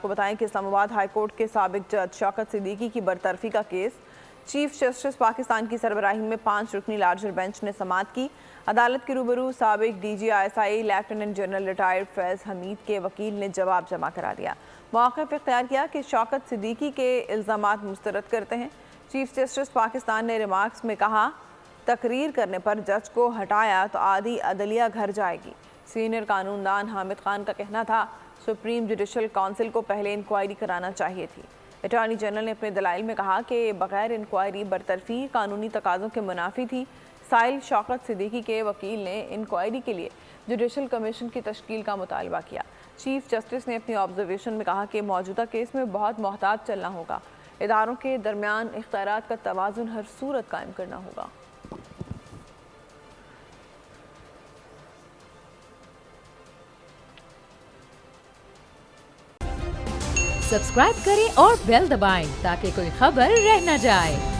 کو بتائیں کہ اسلام آباد ہائی کورٹ کے سابق جج شوکت صدیقی کی برطرفی کا کیس چیف جسٹس پاکستان کی سربراہی میں 5 رکنی لارجر بینچ نے سماعت کی۔ عدالت کے روبرو سابق D G ISI lieutenant general retired Faiz Hameed کے وکیل نے جواب جمع کرا دیا۔ موقف اختیار کیا کہ شوکت صدیقی کے الزامات مسترد کرتے ہیں۔ چیف جسٹس پاکستان نے ریمارکس میں کہا، تقریر کرنے پر جج کو ہٹایا تو آدھی عدلیہ گھر جائے گی۔ سینئر قانون دان حامد خان کا کہنا تھا، سپریم جوڈیشل کونسل کو پہلے انکوائری کرانا چاہیے تھی۔ اٹارنی جنرل نے اپنے دلائل میں کہا کہ بغیر انکوائری برطرفی قانونی تقاضوں کے منافی تھی۔ سائل شوکت صدیقی کے وکیل نے انکوائری کے لیے جوڈیشل کمیشن کی تشکیل کا مطالبہ کیا۔ چیف جسٹس نے اپنی آبزرویشن میں کہا کہ موجودہ کیس میں بہت محتاط چلنا ہوگا۔ اداروں کے درمیان اختیارات کا توازن ہر صورت قائم کرنا ہوگا۔ سبسکرائب کریں اور بیل دبائیں تاکہ کوئی خبر رہ نہ جائے۔